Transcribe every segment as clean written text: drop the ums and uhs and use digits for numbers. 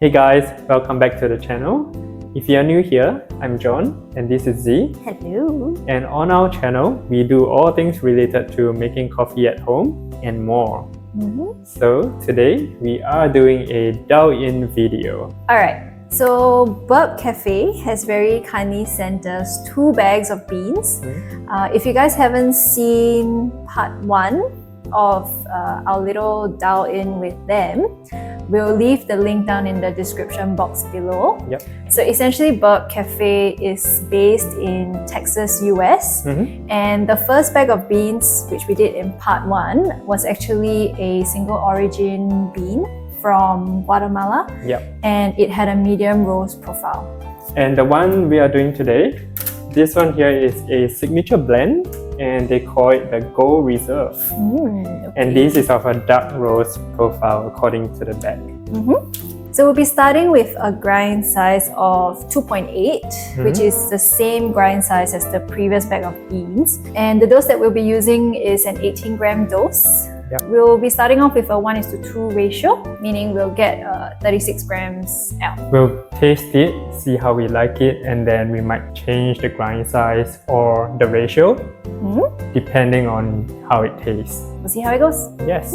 Hey guys, welcome back to the channel. If you are new here, I'm John and this is Z. Hello. And on our channel, we do all things related to making coffee at home and more. So today, we are doing a dial-in video. Alright, so Birb Cafe has very kindly sent us 2 bags of beans. If you guys haven't seen part 1 of our little dial-in with them, we'll leave the link down in the description box below. Yep. So essentially, Birb Cafe is based in Texas, US. And the first bag of beans, which we did in part 1, was actually a single origin bean from Guatemala. Yep. And it had a medium roast profile. And the one we are doing today, this one here is a signature blend and they call it the Gold Reserve. Okay. And this is of a dark roast profile according to the bag. So we'll be starting with a grind size of 2.8, which is the same grind size as the previous bag of beans. And the dose that we'll be using is an 18 gram dose. Yep. We'll be starting off with a 1:2 ratio, meaning we'll get 36 grams out. We'll taste it, see how we like it, and then we might change the grind size or the ratio depending on how it tastes. We'll see how it goes. Yes.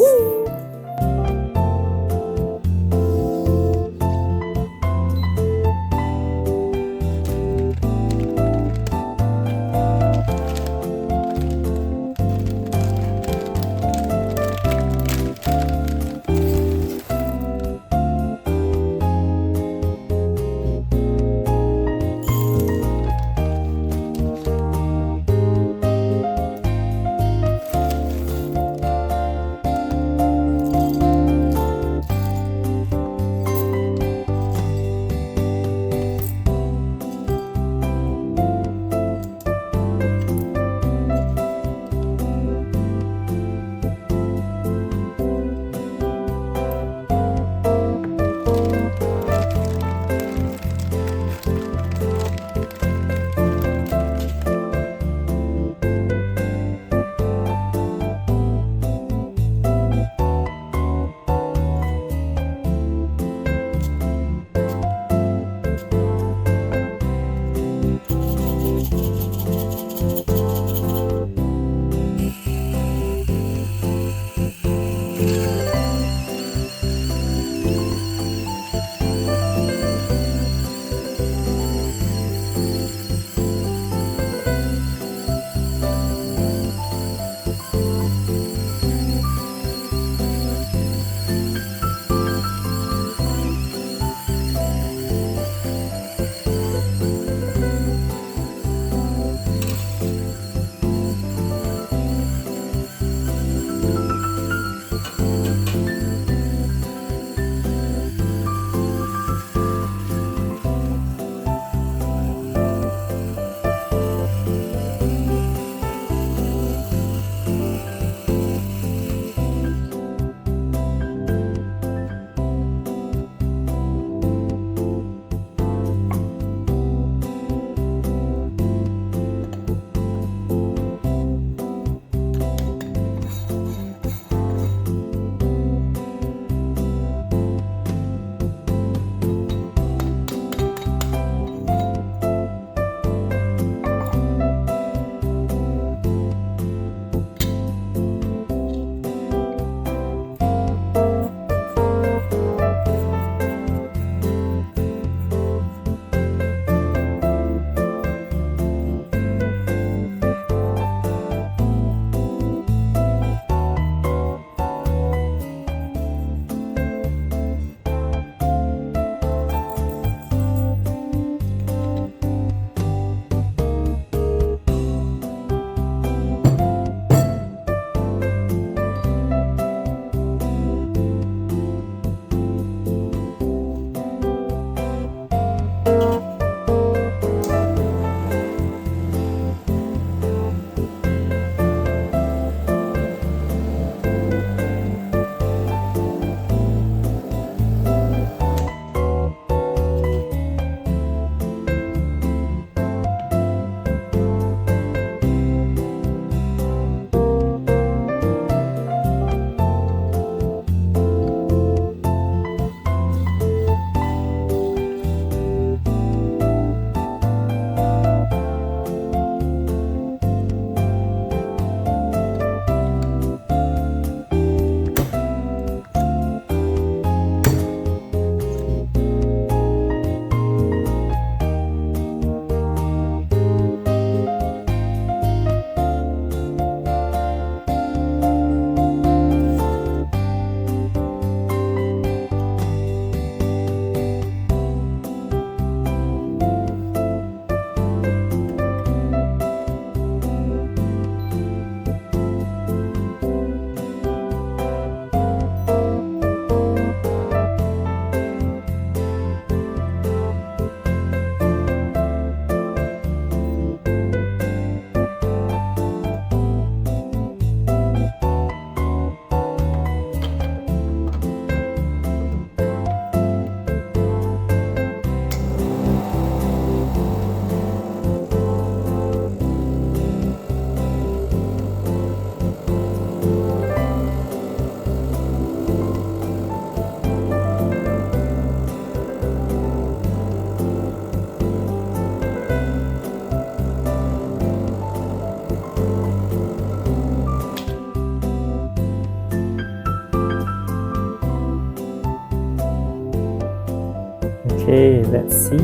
Okay, let's see.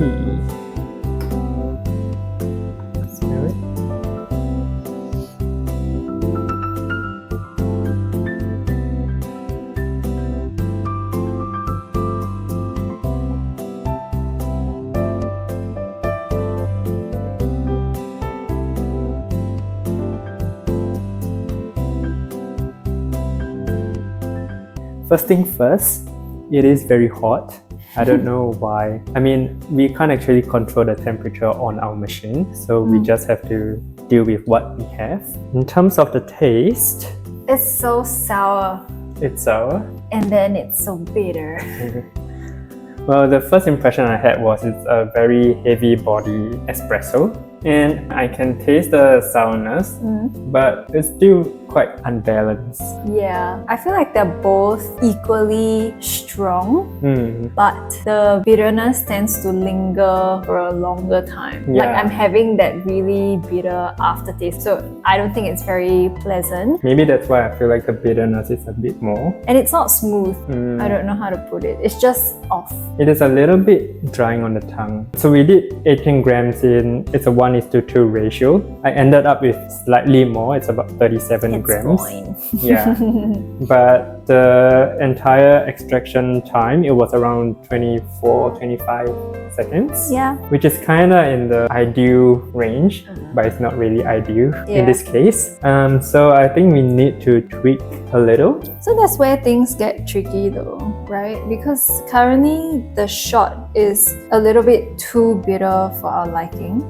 Smell it. First thing first, it is very hot. I don't know why. I mean, we can't actually control the temperature on our machine, so we just have to deal with what we have. In terms of the taste, It's so sour it's sour. and then it's so bitter. Well, the first impression I had was it's a very heavy body espresso, and I can taste the sourness, but it's still quite unbalanced. Yeah, I feel like they're both equally strong, but the bitterness tends to linger for a longer time. Like Yeah. I'm having that really bitter aftertaste, so I don't think it's very pleasant. Maybe that's why I feel like the bitterness is a bit more. And it's not smooth. I don't know how to put it. It's just off. It is a little bit drying on the tongue. So we did 18 grams in, it's a 1:2 ratio. I ended up with slightly more, it's about 37 grams. Fine. Yeah. But the entire extraction time, it was around 24-25 seconds. Yeah. Which is kind of in the ideal range, but it's not really ideal in Yeah. this case. So I think we need to tweak a little. So that's where things get tricky though, right? Because currently the shot is a little bit too bitter for our liking,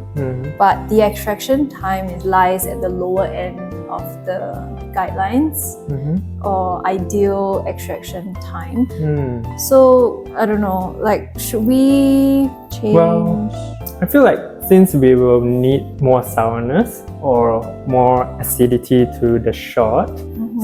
but the extraction time lies at the lower end of the guidelines or ideal extraction time. So I don't know, like should we change? Well, I feel like since we will need more sourness or more acidity to the shot,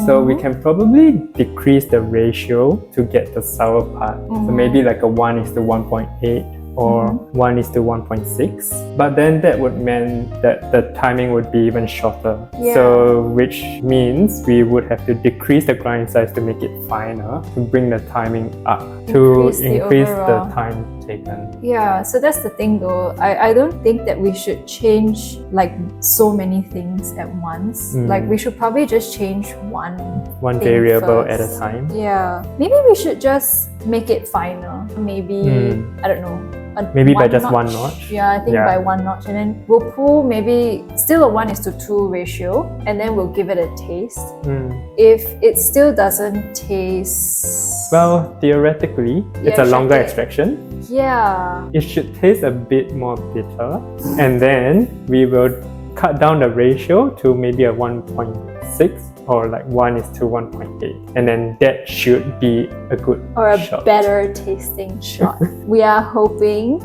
so we can probably decrease the ratio to get the sour part. So maybe like a 1:1.8 or 1:1.6. But then that would mean that the timing would be even shorter. Yeah. So which means we would have to decrease the grind size to make it finer, to bring the timing up, to increase the overall time taken. Yeah, so that's the thing though. I don't think that we should change like so many things at once. Like we should probably just change one One thing variable at a first. time. Yeah, maybe we should just make it finer. Maybe I don't know. Maybe by just one notch. Yeah, I think by one notch, and then we'll pull maybe still a 1:2 ratio, and then we'll give it a taste. If it still doesn't taste, Well, theoretically, it's a longer extraction. yeah, It should taste a bit more bitter, and then we will cut down the ratio to maybe a 1.6 or like 1:1.8, and then that should be a good or a shot. better tasting shot. We are hoping.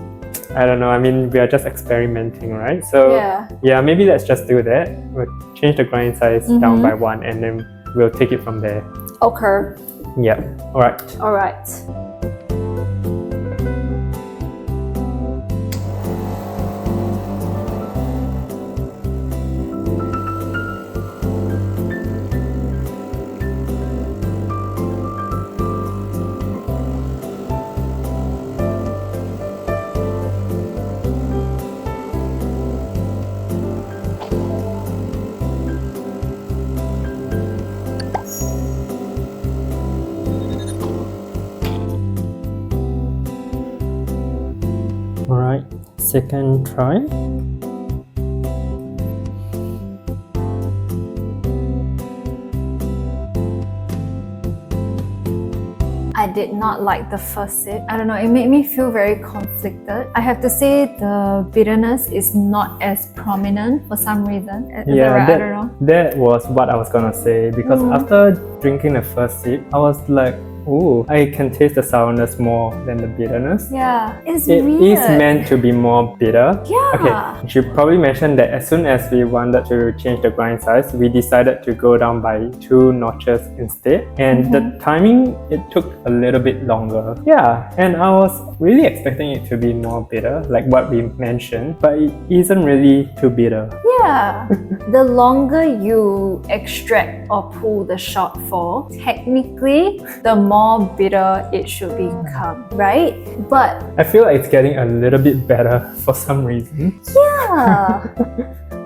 I don't know, I mean, we are just experimenting, right? So Yeah. maybe let's just do that. We'll change the grind size down by 1, and then we'll take it from there. Okay. Yeah, alright. All right. Alright, second try. I did not like the first sip. I don't know, it made me feel very conflicted. I have to say the bitterness is not as prominent for some reason. Is that right? I don't know. That was what I was gonna say, because after drinking the first sip, I was like, oh, I can taste the sourness more than the bitterness. Yeah, it's It weird. is meant to be more bitter. Yeah. Okay, I should probably mention that as soon as we wanted to change the grind size, we decided to go down by 2 notches instead. And the timing, it took a little bit longer. Yeah, and I was really expecting it to be more bitter, like what we mentioned, but it isn't really too bitter. Yeah. The longer you extract or pull the shot for, technically, the more more bitter it should become, right? But I feel like it's getting a little bit better for some reason. yeah.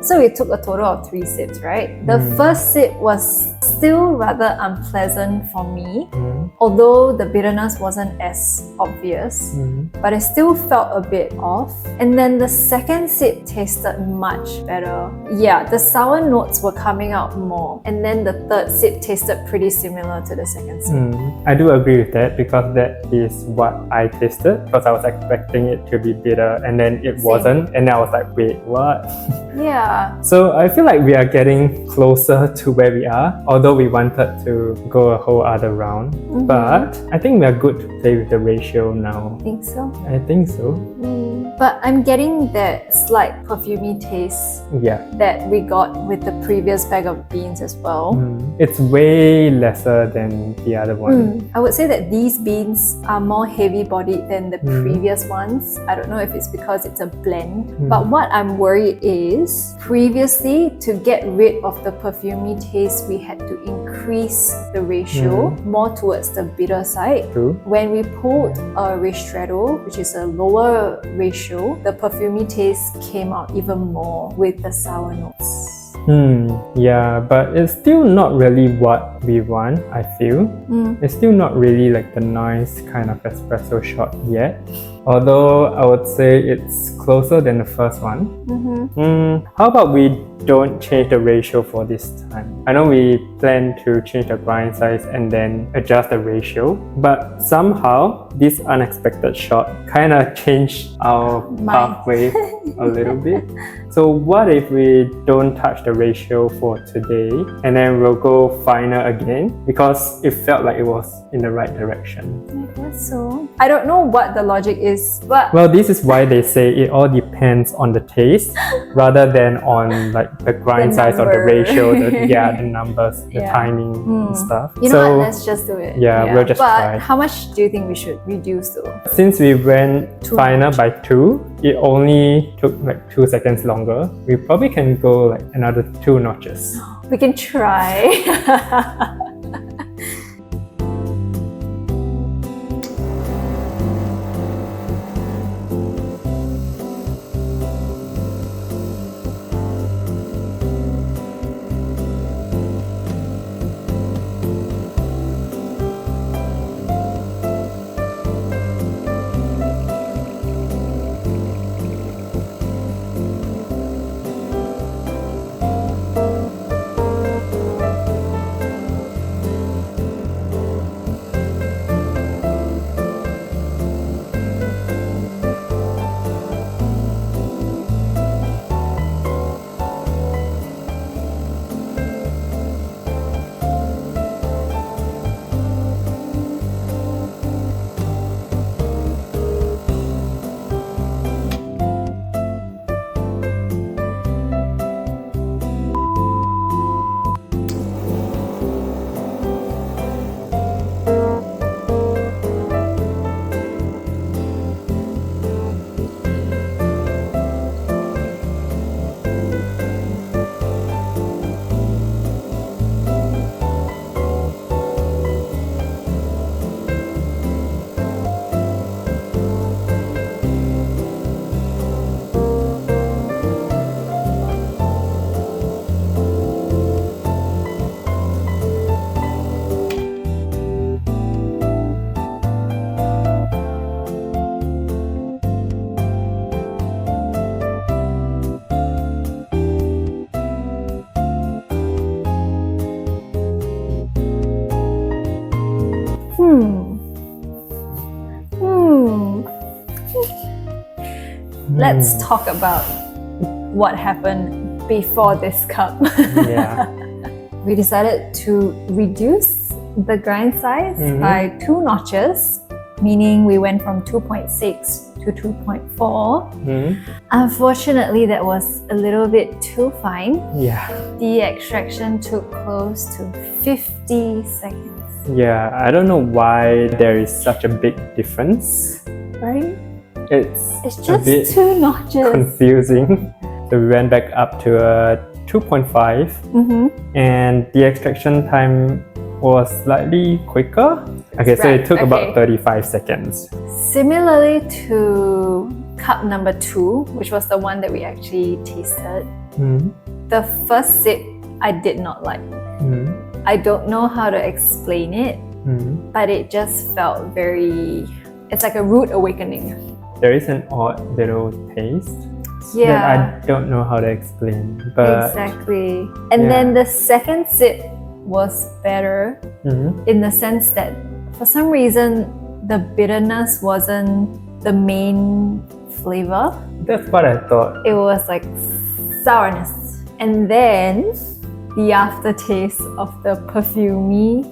So we took a total of 3 sips, right? The first sip was still rather unpleasant for me, although the bitterness wasn't as obvious, but it still felt a bit off. And then the second sip tasted much better. Yeah, the sour notes were coming out more. And then the third sip tasted pretty similar to the second sip. I do agree with that because that is what I tasted, because I was expecting it to be bitter and then it wasn't, and then I was like, wait, what? Yeah. So I feel like we are getting closer to where we are, although we wanted to go a whole other round. But I think we are good to play with the ratio now. Think so? I think so. But I'm getting that slight perfumey taste Yeah. that we got with the previous bag of beans as well. It's way lesser than the other one. I would say that these beans are more heavy bodied than the previous ones. I don't know if it's because it's a blend. But what I'm worried is, previously, to get rid of the perfumey taste, we had to increase the ratio more towards the bitter side. True. When we pulled a ristretto, which is a lower ratio, the perfumey taste came out even more with the sour notes. Yeah, but it's still not really what we want, I feel. It's still not really like the nice kind of espresso shot yet. Although I would say it's closer than the first one. How about we don't change the ratio for this time? I know we plan to change the grind size and then adjust the ratio, but somehow this unexpected shot kind of changed our pathway a little bit. So what if we don't touch the ratio for today and then we'll go final again because it felt like it was in the right direction? I guess so. I don't know what the logic is, but well, this is why they say it all depends on the taste rather than on like the grind size or the ratio, the numbers, the timing and stuff. You know what? Let's just do it. Yeah, we'll just try. But how much do you think we should reduce though? Since we went final by 2, it only took like 2 seconds longer. We probably can go like another 2 notches. We can try. Let's talk about what happened before this cup. Yeah. We decided to reduce the grind size by 2 notches, meaning we went from 2.6 to 2.4. Unfortunately, that was a little bit too fine. Yeah. The extraction took close to 50 seconds. Yeah, I don't know why there is such a big difference. Right? It's It's a just bit 2 notches. confusing. So we went back up to a 2.5 and the extraction time was slightly quicker. Okay, so Right, it took okay. about 35 seconds. Similarly to cup number 2, which was the one that we actually tasted, the first sip I did not like. I don't know how to explain it, but it just felt it's like a rude awakening. There is an odd little taste that Yeah, I don't know how to explain. But exactly. And then the second sip was better in the sense that for some reason the bitterness wasn't the main flavor. that's what I thought. It was like sourness. And then the aftertaste of the perfumey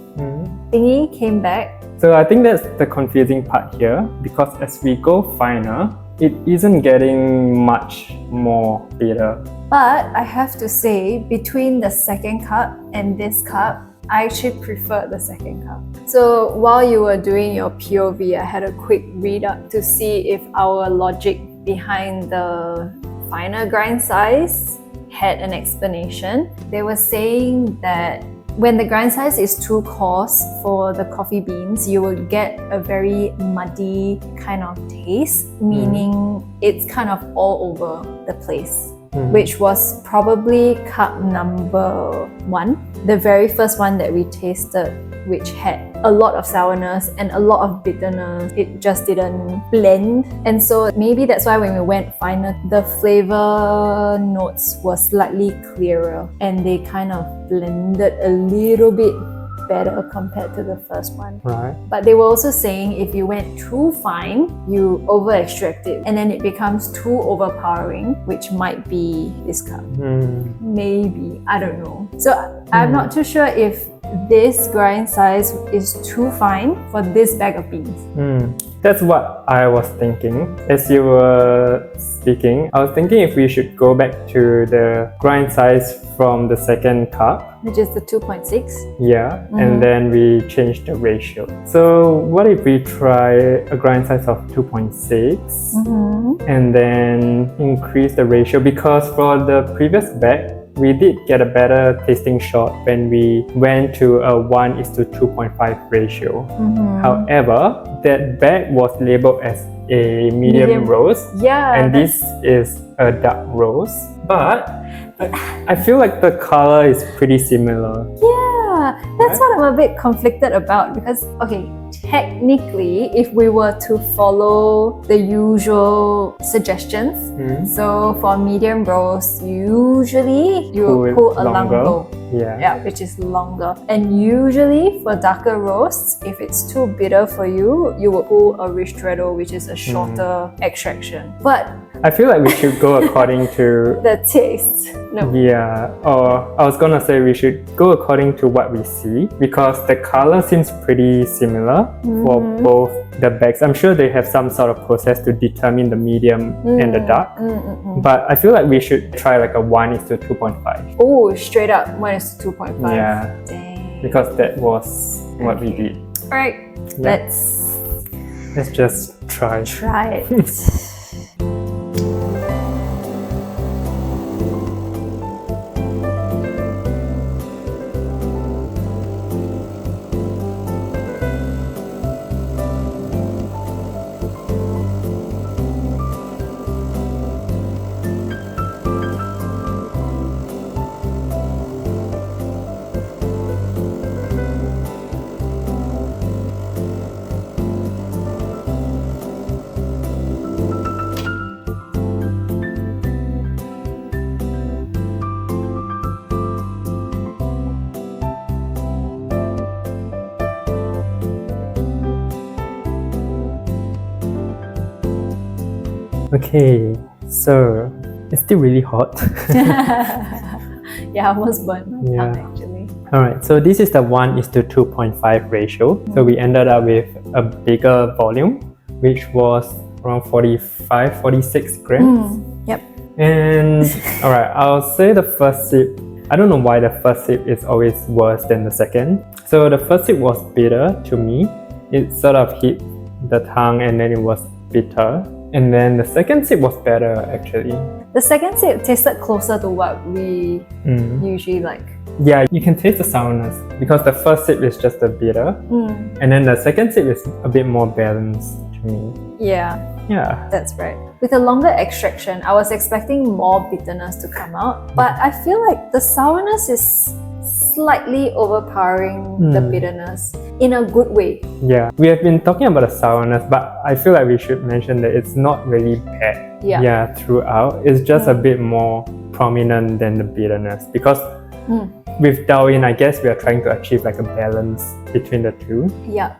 thingy came back. So I think that's the confusing part here, because as we go finer, it isn't getting much more bitter. But I have to say, between the second cup and this cup, I actually prefer the second cup. So while you were doing your POV, I had a quick read up to see if our logic behind the finer grind size had an explanation. They were saying that when the grind size is too coarse for the coffee beans, you will get a very muddy kind of taste, meaning it's kind of all over the place. Which was probably cup number 1, the very first one that we tasted, which had a lot of sourness and a lot of bitterness. It just didn't blend. And so maybe that's why when we went finer, the flavor notes were slightly clearer and they kind of blended a little bit better compared to the first one. Right. But they were also saying if you went too fine, you over extract it and then it becomes too overpowering, which might be this cup. Maybe, I don't know. So I'm not too sure if this grind size is too fine for this bag of beans. That's what I was thinking. As you were speaking, I was thinking if we should go back to the grind size from the second cup. Which is the 2.6. Yeah, and then we change the ratio. So what if we try a grind size of 2.6 and then increase the ratio? Because for the previous bag, we did get a better tasting shot when we went to a 1:2.5 ratio. However, that bag was labeled as a medium roast, Yeah. and this is a dark roast. But I feel like the color is pretty similar. Yeah, that's what I'm a bit conflicted about because, okay, technically, if we were to follow the usual suggestions, so for medium roast, usually you Pull it pull a longer. lungo. Yeah. Which is longer. And usually for darker roasts, if it's too bitter for you, you will pull a ristretto, which is a shorter extraction. But I feel like we should go according to the taste, no. yeah, or I was gonna say we should go according to what we see, because the color seems pretty similar for both the bags. I'm sure they have some sort of process to determine the medium and the dark, but I feel like we should try like a 1:2.5. Oh, straight up 1:2.5. Yeah, Dang. because that was what we did. Alright, Yeah. Let's just try. try it. Okay, so it's still really hot. Yeah, I almost burned my Yeah. tongue actually. Alright, so this is the 1:2.5 ratio. So we ended up with a bigger volume, which was around 46 grams. Yep. And alright, I'll say the first sip, I don't know why the first sip is always worse than the second. So the first sip was bitter to me. It sort of hit the tongue and then it was bitter. And then the second sip was better actually. The second sip tasted closer to what we usually like. Yeah, you can taste the sourness because the first sip is just a bitter, and then the second sip is a bit more balanced to me. Yeah, Yeah. that's right. With a longer extraction, I was expecting more bitterness to come out, but I feel like the sourness is slightly overpowering the bitterness in a good way. Yeah, we have been talking about the sourness, but I feel like we should mention that it's not really bad. Yeah. Throughout. It's just a bit more prominent than the bitterness because with Darwin, I guess we are trying to achieve like a balance between the two. Yeah,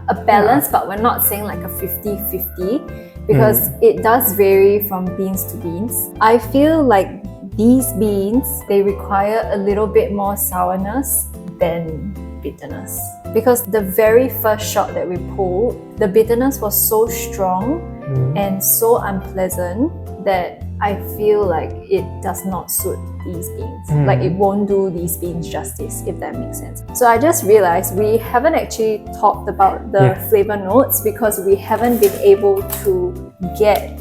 a balance, but we're not saying like a 50-50 because it does vary from beans to beans. I feel like these beans, they require a little bit more sourness than bitterness. Because the very first shot that we pulled, the bitterness was so strong and so unpleasant that I feel like it does not suit these beans. Like it won't do these beans justice, if that makes sense. So I just realized we haven't actually talked about the flavor notes because we haven't been able to get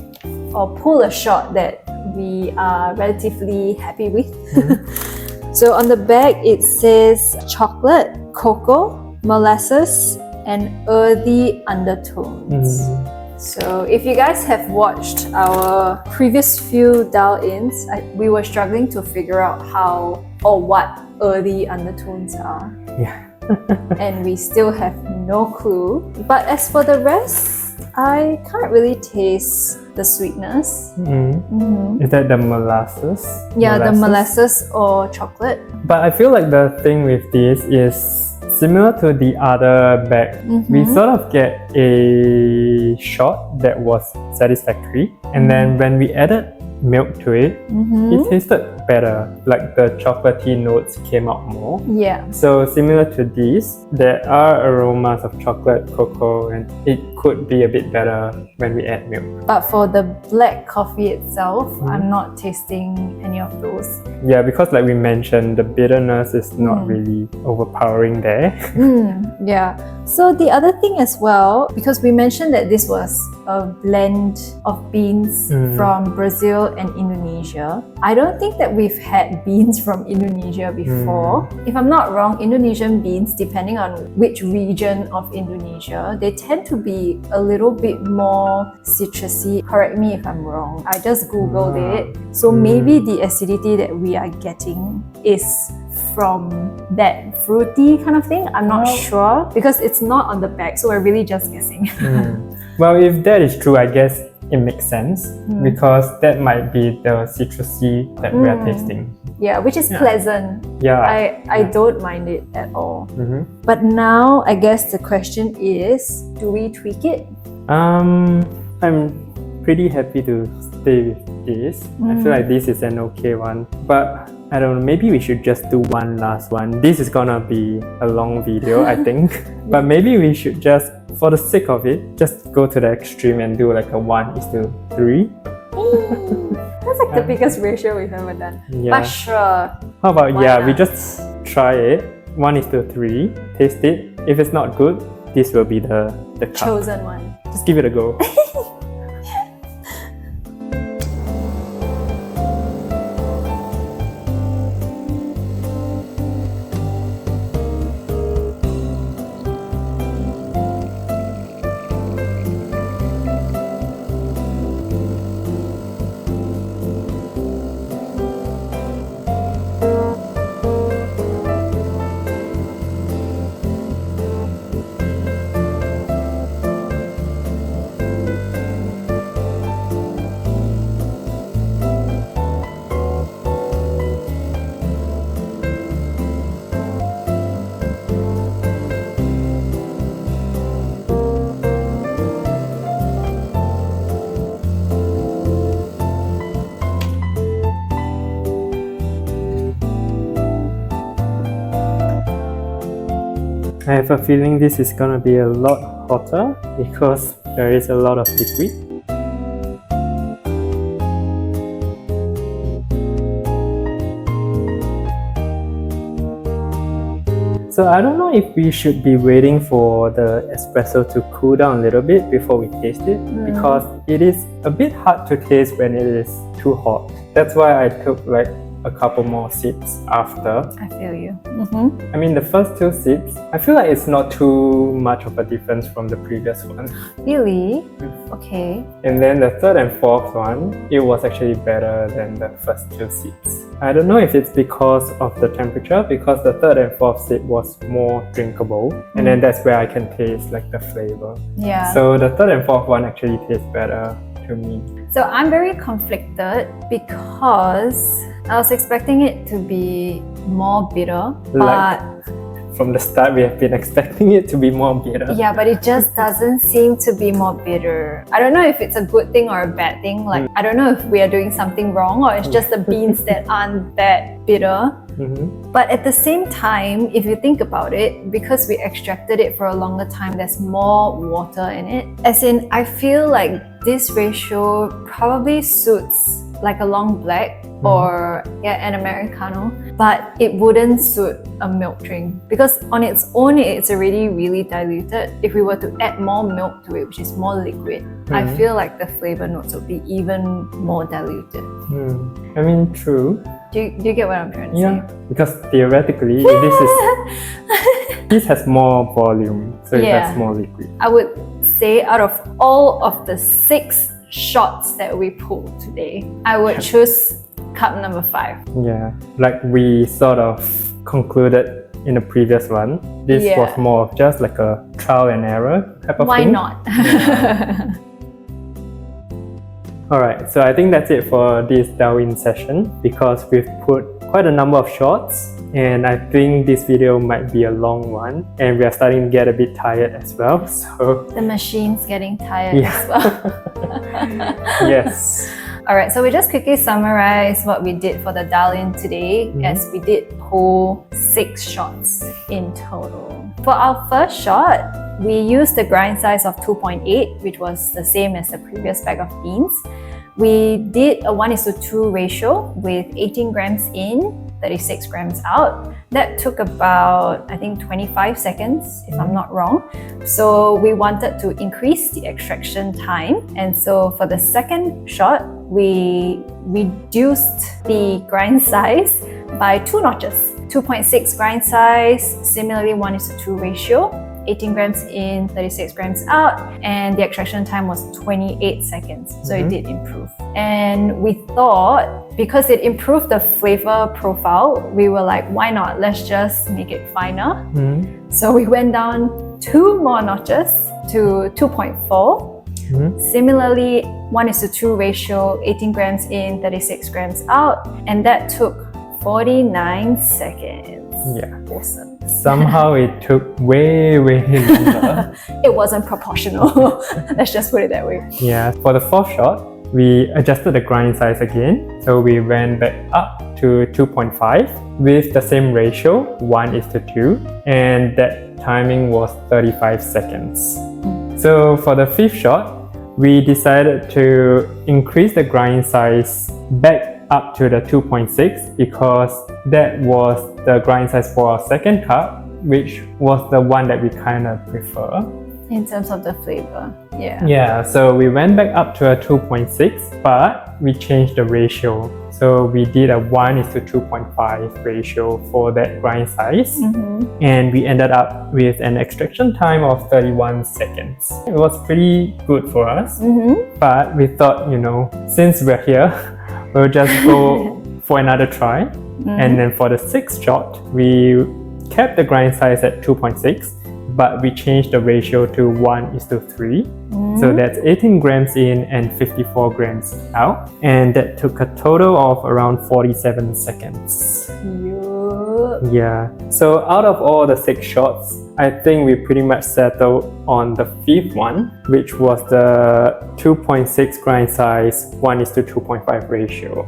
or pull a shot that we are relatively happy with. So on the back it says chocolate, cocoa, molasses, and earthy undertones. So if you guys have watched our previous few dial-ins, we were struggling to figure out how or what earthy undertones are. Yeah. And we still have no clue. But as for the rest, I can't really taste the sweetness. Is that the molasses? Yeah, the molasses or chocolate. But I feel like the thing with this is similar to the other bag. We sort of get a shot that was satisfactory, and then when we added milk to it, it tasted better. Like the chocolatey notes came out more. Yeah. So similar to these, there are aromas of chocolate, cocoa, and it could be a bit better when we add milk. But for the black coffee itself, I'm not tasting any of those. Yeah, because like we mentioned, the bitterness is not really overpowering there. Yeah. So the other thing as well, because we mentioned that this was a blend of beans from Brazil and Indonesia, I don't think that we've had beans from Indonesia before. If I'm not wrong, Indonesian beans, depending on which region of Indonesia, they tend to be a little bit more citrusy. Correct me if I'm wrong. I just googled it. So maybe the acidity that we are getting is from that fruity kind of thing. I'm not sure because it's not on the back, so we're really just guessing. Well, if that is true, I guess it makes sense because that might be the citrusy that we are tasting. Yeah, which is pleasant. Yeah. I don't mind it at all. But now I guess the question is, do we tweak it? I'm pretty happy to stay with this. I feel like this is an okay one, but I don't know, maybe we should just do one last one. This is gonna be a long video, I think. But maybe we should just, for the sake of it, just go to the extreme and do like a 1:3. That's like the biggest ratio we've ever done. Yeah. But sure. How about, Why we not? just try it. 1:3, taste it. If it's not good, this will be the cup. Chosen one. Just give it a go. I have a feeling this is gonna be a lot hotter because there is a lot of liquid. So I don't know if we should be waiting for the espresso to cool down a little bit before we taste it because it is a bit hard to taste when it is too hot. That's why I took like a couple more sips after. I feel you. I mean, the first 2 sips, I feel like it's not too much of a difference from the previous one. Really? Okay. And then the third and fourth one, it was actually better than the first 2 sips. I don't know if it's because of the temperature, because the third and fourth sip was more drinkable, and then that's where I can taste like the flavor. Yeah. So the third and fourth one actually tastes better to me. So I'm very conflicted because I was expecting it to be more bitter, but From the start, we have been expecting it to be more bitter. yeah, but it just doesn't seem to be more bitter. I don't know if it's a good thing or a bad thing. Like, I don't know if we are doing something wrong or it's just the beans that aren't that bitter. But at the same time, if you think about it, because we extracted it for a longer time, there's more water in it. As in, I feel like this ratio probably suits like a long black or an Americano, but it wouldn't suit a milk drink because on its own it's already really diluted. If we were to add more milk to it, which is more liquid, I feel like the flavor notes would be even more diluted. I mean, true. Do you get what I'm trying to say? Because theoretically, this has more volume, so it has more liquid. I would say out of all of the 6 shots that we pulled today, I would choose cup number 5. Yeah, like we sort of concluded in the previous one, this was more of just like a trial and error type of Why thing. not? Alright, so I think that's it for this dial-in session because we've put quite a number of shots and I think this video might be a long one and we are starting to get a bit tired as well, so The machine's getting tired as well. yes. Alright, so we just quickly summarize what we did for the dial-in today as we did pull 6 shots in total. For our first shot, we used the grind size of 2.8, which was the same as the previous bag of beans. We did a 1:2 ratio with 18 grams in, 36 grams out. That took about, I think, 25 seconds, if I'm not wrong. So we wanted to increase the extraction time. And so for the second shot, we reduced the grind size by 2 notches. 2.6 grind size, similarly 1:2 ratio. 18 grams in, 36 grams out, and the extraction time was 28 seconds. So it did improve. And we thought, because it improved the flavor profile, we were like, why not? Let's just make it finer. So we went down 2 more notches to 2.4. Similarly, 1:2 ratio, 18 grams in, 36 grams out, and that took 49 seconds. Yeah. Awesome. Somehow it took way longer. It wasn't proportional. Let's just put it that way. Yeah, for the fourth shot, we adjusted the grind size again. So we went back up to 2.5 with the same ratio, 1:2, and that timing was 35 seconds. So for the fifth shot, we decided to increase the grind size back up to the 2.6 because that was the grind size for our second cup, which was the one that we kind of prefer. In terms of the flavor, Yeah, so we went back up to a 2.6, but we changed the ratio. So we did a 1:2.5 ratio for that grind size, and we ended up with an extraction time of 31 seconds. It was pretty good for us, but we thought, since we're here, we'll just go for another try. And then for the sixth shot, we kept the grind size at 2.6, but we changed the ratio to 1:3. So that's 18 grams in and 54 grams out. And that took a total of around 47 seconds. Yeah. So out of all the 6 shots, I think we pretty much settled on the fifth one, which was the 2.6 grind size, 1:2.5 ratio.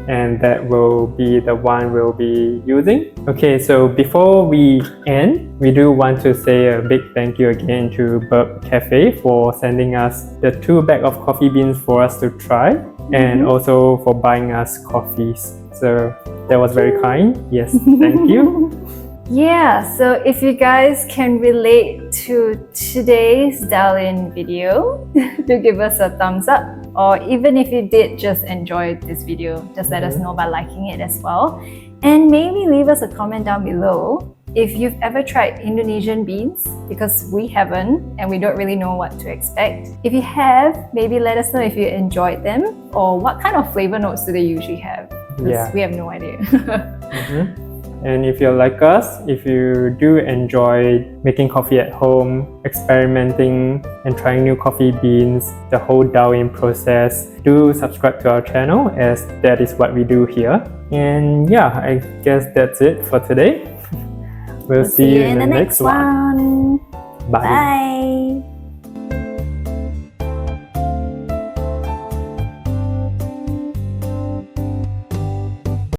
And that will be the one we'll be using. Okay, so before we end, we do want to say a big thank you again to Birb Cafe for sending us the 2 bags of coffee beans for us to try, and also for buying us coffees. So that was very kind. Yes, thank you. Yeah, so if you guys can relate to today's dial-in video, do give us a thumbs up or even if you did just enjoy this video, just let us know by liking it as well. And maybe leave us a comment down below if you've ever tried Indonesian beans, because we haven't and we don't really know what to expect. If you have, maybe let us know if you enjoyed them or what kind of flavor notes do they usually have, because we have no idea. And if you're like us, if you do enjoy making coffee at home, experimenting and trying new coffee beans, the whole DAOing process, do subscribe to our channel, as that is what we do here. And yeah, I guess that's it for today. We'll see you in the next one. Bye. Bye.